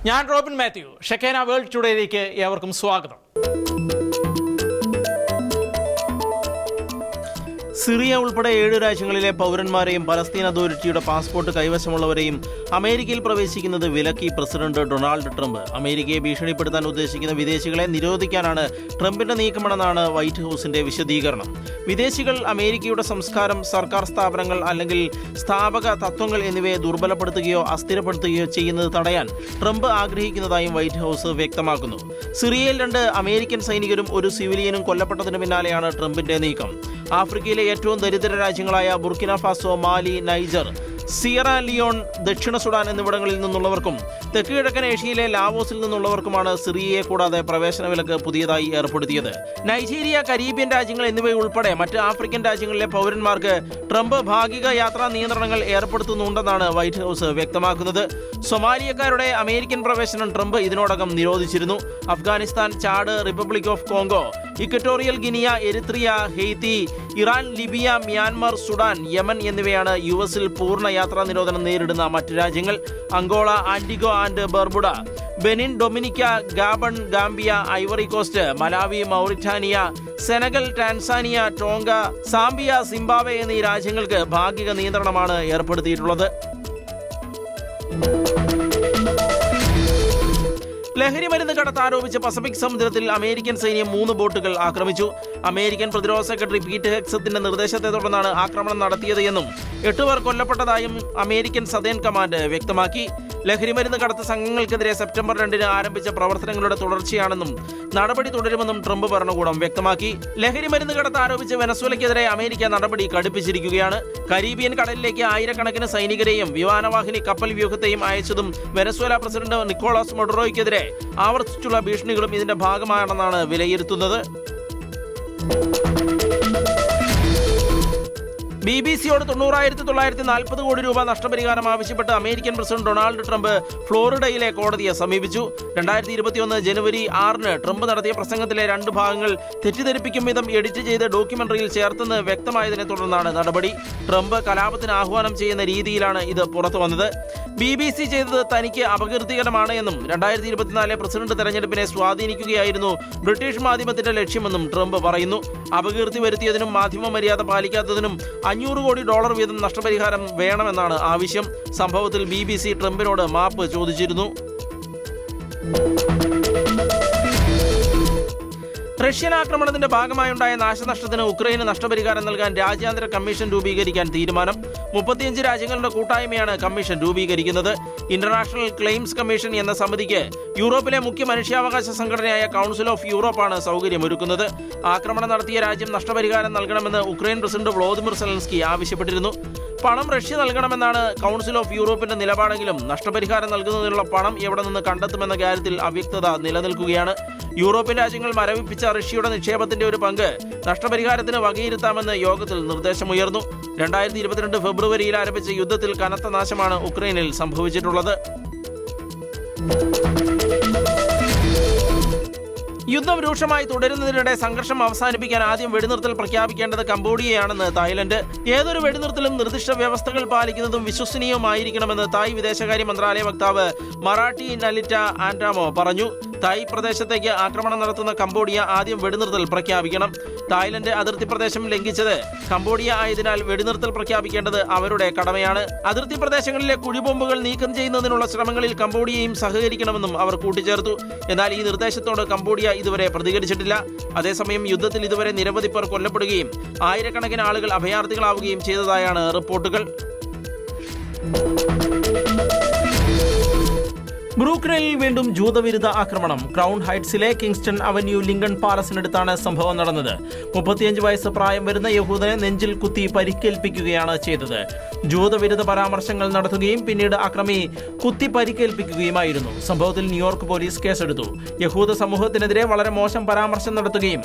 ഞാൻ Robin Mathew. ഷെക്കേന world ടുഡേയിലേക്ക് ഏവർക്കും സ്വാഗതം. സിറിയ ഉൾപ്പെടെ 7 രാജ്യങ്ങളിലെ പൗരന്മാരെയും പലസ്തീൻ അതോറിറ്റിയുടെ പാസ്പോർട്ട് കൈവശമുള്ളവരെയും അമേരിക്കയിൽ പ്രവേശിക്കുന്നത് വിലക്കി പ്രസിഡന്റ് ഡൊണാൾഡ് ട്രംപ്. അമേരിക്കയെ ഭീഷണിപ്പെടുത്താൻ ഉദ്ദേശിക്കുന്ന വിദേശികളെ നിരോധിക്കാനാണ് ട്രംപിന്റെ നീക്കമെന്നാണ് വൈറ്റ് ഹൗസിന്റെ വിശദീകരണം. വിദേശികൾ അമേരിക്കയുടെ സംസ്കാരം, സർക്കാർ സ്ഥാപനങ്ങൾ അല്ലെങ്കിൽ സ്ഥാപക തത്വങ്ങൾ എന്നിവയെ ദുർബലപ്പെടുത്തുകയോ അസ്ഥിരപ്പെടുത്തുകയോ ചെയ്യുന്നത് തടയാൻ ട്രംപ് ആഗ്രഹിക്കുന്നതായും വൈറ്റ് ഹൗസ് വ്യക്തമാക്കുന്നു. സിറിയയിൽ 2 അമേരിക്കൻ സൈനികരും ഒരു സിവിലിയനും കൊല്ലപ്പെട്ടതിന് പിന്നാലെയാണ് ട്രംപിന്റെ നീക്കം. ആഫ്രിക്കയിലെ ഏറ്റവും ദരിദ്ര രാജ്യങ്ങളായ ബുർക്കിന ഫാസോ, മാലി, നൈജർ, സിയറ ലിയോൺ, ദക്ഷിണ സുഡാൻ എന്നിവിടങ്ങളിൽ നിന്നുള്ളവർക്കും തെക്ക് കിഴക്കൻ ഏഷ്യയിലെ ലാവോസിൽ നിന്നുള്ളവർക്കുമാണ് സിറിയയെ കൂടാതെ പ്രവേശന വിലക്ക് പുതിയതായി ഏർപ്പെടുത്തിയത്. നൈജീരിയ, കരീബിയൻ രാജ്യങ്ങൾ എന്നിവയുൾപ്പെടെ മറ്റ് ആഫ്രിക്കൻ രാജ്യങ്ങളിലെ പൗരന്മാർക്ക് ട്രംപ് ഭാഗിക യാത്രാ നിയന്ത്രണങ്ങൾ ഏർപ്പെടുത്തുന്നുണ്ടെന്നാണ് വൈറ്റ് ഹൗസ് വ്യക്തമാക്കുന്നത്. സൊമാലിയക്കാരുടെ അമേരിക്കൻ പ്രവേശനം ട്രംപ് ഇതിനോടകം നിരോധിച്ചിരുന്നു. Afghanistan, Chad, Republic of Congo, Equatorial Guinea, Eritrea, Haiti, Iran, Libya, Myanmar, Sudan, Yemen എന്നിവയാണ് യുഎസിൽ പൂർണ്ണ യാത്രാ നിരോധനം നേരിടുന്ന മറ്റ് രാജ്യങ്ങൾ. Angola, Antigua and Barbuda, Benin, Dominica, Gabon, Gambia, Ivory Coast, Malawi, Mauritania, Senegal, Tanzania, Tonga, Zambia, Zimbabwe എന്നീ രാജ്യങ്ങൾക്ക് ഭാഗിക നിയന്ത്രണമാണ് ഏർപ്പെടുത്തിയിട്ടുള്ളത്. ലഹരി മരുന്ന് കടത്ത് ആരോപിച്ച് പസഫിക് സമുദ്രത്തിൽ അമേരിക്കൻ സൈന്യം 3 ബോട്ടുകൾ ആക്രമിച്ചു. അമേരിക്കൻ പ്രതിരോധ സെക്രട്ടറി പീറ്റ് ഹെഗ്സത്തിന്റെ നിർദ്ദേശത്തെ തുടർന്നാണ് ആക്രമണം നടത്തിയത് എന്നും 8 പേർ കൊല്ലപ്പെട്ടതായും അമേരിക്കൻ സദേൺ കമാൻഡ് വ്യക്തമാക്കി. ലഹരിമരുന്ന് കടത്ത് സംഘങ്ങൾക്കെതിരെ സെപ്റ്റംബർ 2 ആരംഭിച്ച പ്രവർത്തനങ്ങളുടെ തുടർച്ചയാണെന്നും നടപടി തുടരുമെന്നും ട്രംപ് ഭരണകൂടം വ്യക്തമാക്കി. ലഹരിമരുന്ന് കടത്ത് ആരോപിച്ച് വെനസ്വേലയ്ക്കെതിരെ അമേരിക്ക നടപടി കടുപ്പിച്ചിരിക്കുകയാണ്. കരീബിയൻ കടലിലേക്ക് ആയിരക്കണക്കിന് സൈനികരെയും വിമാനവാഹിനി കപ്പൽ വ്യൂഹത്തെയും അയച്ചതും വെനസ്വേല പ്രസിഡന്റ് നിക്കോളാസ് മഡുറോയ്ക്കെതിരെ ആവർത്തിച്ചുള്ള ഭീഷണികളും ഇതിന്റെ ഭാഗമാണെന്നാണ് വിലയിരുത്തുന്നത്. BBC-യോട് 90,940 കോടി രൂപ നഷ്ടപരിഹാരം ആവശ്യപ്പെട്ട് അമേരിക്കൻ പ്രസിഡന്റ് ഡൊണാൾഡ് ട്രംപ് ഫ്ലോറിഡയിലെ കോടതിയെ സമീപിച്ചു. 2021 ജനുവരി 6 ട്രംപ് നടത്തിയ പ്രസംഗത്തിലെ 2 ഭാഗങ്ങൾ തെറ്റിദ്ധരിപ്പിക്കും വിധം എഡിറ്റ് ചെയ്ത് ഡോക്യുമെന്ററിയിൽ ചേർത്തെന്ന് വ്യക്തമായതിനെ തുടർന്നാണ് നടപടി. ട്രംപ് കലാപത്തിന് ആഹ്വാനം ചെയ്യുന്ന രീതിയിലാണ് ഇത് പുറത്തു വന്നത്. BBC ചെയ്തത് തനിക്ക് അപകീർത്തികരമാണ് എന്നും 2024 പ്രസിഡന്റ് തെരഞ്ഞെടുപ്പിനെ സ്വാധീനിക്കുകയായിരുന്നു ബ്രിട്ടീഷ് മാധ്യമത്തിന്റെ ലക്ഷ്യമെന്നും ട്രംപ് പറയുന്നു. അപകീർത്തി വരുത്തിയതിനും മാധ്യമ മര്യാദ പാലിക്കാത്തതിനും $500 കോടി വീതം നഷ്ടപരിഹാരം വേണമെന്നാണ് ആവശ്യം. സംഭവത്തിൽ BBC ട്രംപിനോട് മാപ്പ് ചോദിച്ചിരുന്നു. റഷ്യൻ ആക്രമണത്തിന്റെ ഭാഗമായുണ്ടായ നാശനഷ്ടത്തിന് ഉക്രൈന് നഷ്ടപരിഹാരം നൽകാൻ രാജ്യാന്തര കമ്മീഷൻ രൂപീകരിക്കാൻ തീരുമാനം. 35 രാജ്യങ്ങളുടെ കൂട്ടായ്മയാണ് കമ്മീഷൻ രൂപീകരിക്കുന്നത്. ഇന്റർനാഷണൽ ക്ലെയിംസ് കമ്മീഷൻ എന്ന സമിതിക്ക് യൂറോപ്പിലെ മുഖ്യ മനുഷ്യാവകാശ സംഘടനയായ കൗൺസിൽ ഓഫ് യൂറോപ്പാണ് സൗകര്യമൊരുക്കുന്നത്. ആക്രമണം നടത്തിയ രാജ്യം നഷ്ടപരിഹാരം നൽകണമെന്ന് ഉക്രൈൻ പ്രസിഡന്റ് വ്ളോദിമിർ സെലൻസ്കി ആവശ്യപ്പെട്ടിരുന്നു. പണം റഷ്യ നൽകണമെന്നാണ് കൗൺസിൽ ഓഫ് യൂറോപ്പിന്റെ നിലപാടെങ്കിലും നഷ്ടപരിഹാരം നൽകുന്നതിനുള്ള പണം എവിടെ നിന്ന് കണ്ടെത്തുമെന്ന കാര്യത്തിൽ അവ്യക്തത നിലനിൽക്കുകയാണ്. യൂറോപ്യൻ രാജ്യങ്ങൾ മരവിപ്പിച്ച റഷ്യയുടെ നിക്ഷേപത്തിന്റെ ഒരു പങ്ക് നഷ്ടപരിഹാരത്തിന് വകയിരുത്താമെന്ന് യോഗത്തിൽ നിർദ്ദേശമുയർന്നു. 2022 ഫെബ്രുവരിയിൽ ആരംഭിച്ച യുദ്ധത്തിൽ കനത്ത നാശമാണ് ഉക്രൈനിൽ സംഭവിച്ചിട്ടുള്ളത്. യുദ്ധം രൂക്ഷമായി തുടരുന്നതിനിടെ സംഘർഷം അവസാനിപ്പിക്കാൻ ആദ്യം വെടിനിർത്തൽ പ്രഖ്യാപിക്കേണ്ടത് കംബോഡിയയാണെന്ന് തായ്ലൻഡ്. ഏതൊരു വെടിനിർത്തലും നിർദ്ദിഷ്ട വ്യവസ്ഥകൾ പാലിക്കുന്നതും വിശ്വസനീയവുമായിരിക്കണമെന്ന് തായ് വിദേശകാര്യ മന്ത്രാലയ വക്താവ് മറാഠി നലിറ്റ ആൻഡാമോ പറഞ്ഞു. തായ് പ്രദേശത്തേക്ക് ആക്രമണം നടത്തുന്ന കംബോഡിയ ആദ്യം വെടിനിർത്തൽ പ്രഖ്യാപിക്കണം. തായ്ലൻഡ് അതിർത്തി പ്രദേശം ലംഘിച്ചത് കംബോഡിയ ആയതിനാൽ വെടിനിർത്തൽ പ്രഖ്യാപിക്കേണ്ടത് അവരുടെ കടമയാണ്. അതിർത്തി പ്രദേശങ്ങളിലെ കുഴിബോംബുകൾ നീക്കം ചെയ്യുന്നതിനുള്ള ശ്രമങ്ങളിൽ കംബോഡിയയും സഹകരിക്കണമെന്നും അവർ കൂട്ടിച്ചേർത്തു. എന്നാൽ ഈ നിർദ്ദേശത്തോട് കംബോഡിയ ഇതുവരെ പ്രതികരിച്ചിട്ടില്ല. അതേസമയം യുദ്ധത്തിൽ ഇതുവരെ നിരവധി പേർ കൊല്ലപ്പെടുകയും ആയിരക്കണക്കിന് ആളുകൾ അഭയാർത്ഥികളാവുകയും ചെയ്തതായാണ് റിപ്പോർട്ടുകൾ. ബ്രൂക്ലിനിൽ വീണ്ടും ജൂതവിരുദ്ധ ആക്രമണം. ക്രൗൺ ഹൈറ്റ്സിലെ കിങ്സ്റ്റൺ അവന്യൂ ലിങ്കൺ പാലസിനടുത്താണ് സംഭവം നടന്നത്. 35 വയസ്സ് പ്രായം വരുന്ന യഹൂദനെ നെഞ്ചിൽ കുത്തി പരിക്കേൽപ്പിക്കുകയാണ് ചെയ്തത്. ജൂതവിരുദ്ധ പരാമർശങ്ങൾ നടത്തുകയും പിന്നീട് അക്രമി കുത്തി പരിക്കേൽപ്പിക്കുകയുമായിരുന്നു. സംഭവത്തിൽ ന്യൂയോർക്ക് പോലീസ് കേസെടുത്തു. യഹൂദ സമൂഹത്തിനെതിരെ വളരെ മോശം പരാമർശം നടത്തുകയും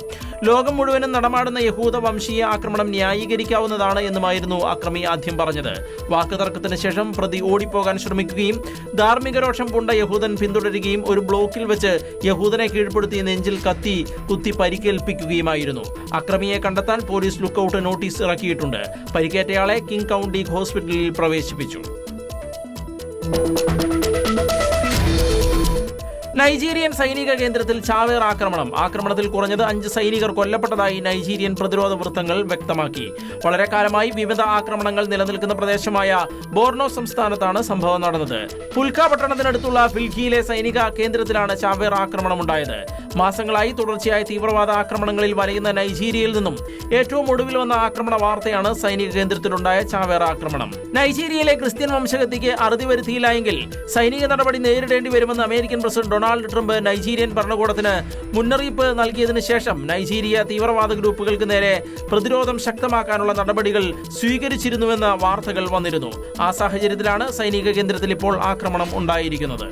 ലോകം മുഴുവനും നടമാടുന്ന യഹൂദ വംശീയ ആക്രമണം ന്യായീകരിക്കാവുന്നതാണ് എന്നുമായിരുന്നു അക്രമി ആദ്യം പറഞ്ഞത്. വാക്കുതർക്കത്തിന് ശേഷം പ്രതി ഓടിപ്പോകാൻ ശ്രമിക്കുകയും ധാർമ്മിക രോഷം പൂണ്ട യഹൂദൻ പിന്തുടരുകയും ഒരു ബ്ലോക്കിൽ വെച്ച് യഹൂദനെ കീഴ്പ്പെടുത്തി നെഞ്ചിൽ കുത്തി പരിക്കേൽപ്പിക്കുകയുമായിരുന്നു. അക്രമിയെ കണ്ടെത്താൻ പോലീസ് ലുക്കൌട്ട് നോട്ടീസ് ഇറക്കിയിട്ടുണ്ട്. പരിക്കേറ്റയാളെ കിങ് കൗണ്ടി ഹോസ്പിറ്റലിൽ പ്രവേശിപ്പിച്ചു. നൈജീരിയൻ സൈനിക കേന്ദ്രത്തിൽ ചാവേർ ആക്രമണത്തിൽ കുറഞ്ഞത് 5 സൈനികർ കൊല്ലപ്പെട്ടതായി നൈജീരിയൻ പ്രതിരോധ വൃത്തങ്ങൾ വ്യക്തമാക്കി. വളരെ കാലമായി വിവിധ ആക്രമണങ്ങൾ നിലനിൽക്കുന്ന പ്രദേശമായ ബോർണോ സംസ്ഥാനത്താണ് സംഭവം നടന്നത്. പുൽക്ക പട്ടണത്തിനടുത്തുള്ള ഫിൽഖിയിലെ സൈനിക കേന്ദ്രത്തിലാണ് ചാവേർ ആക്രമണമുണ്ടായത്. മാസങ്ങളായി തുടർച്ചയായ തീവ്രവാദ ആക്രമണങ്ങളിൽ വലയുന്ന നൈജീരിയയിൽ നിന്നും ഏറ്റവും ഒടുവിൽ വന്ന ആക്രമണ വാർത്തയാണ് സൈനിക കേന്ദ്രത്തിലുണ്ടായ ചാവേർ ആക്രമണം. നൈജീരിയയിലെ ക്രിസ്ത്യൻ വംശഗതിക്ക് അറുതി വരുത്തിയില്ലെങ്കിൽ സൈനിക നടപടി നേരിടേണ്ടി വരുമെന്ന് American president Donald Trump Nigerian ഭരണകൂടത്തിന് മുന്നറിയിപ്പ് നൽകിയതിനു ശേഷം നൈജീരിയ തീവ്രവാദ ഗ്രൂപ്പുകൾക്ക് നേരെ പ്രതിരോധം ശക്തമാക്കാനുള്ള നടപടികൾ സ്വീകരിച്ചിരുന്നുവെന്ന വാർത്തകൾ വന്നിരുന്നു. ആ സാഹചര്യത്തിലാണ് സൈനിക കേന്ദ്രത്തിൽ ഇപ്പോൾ ആക്രമണം ഉണ്ടായിരിക്കുന്നത്.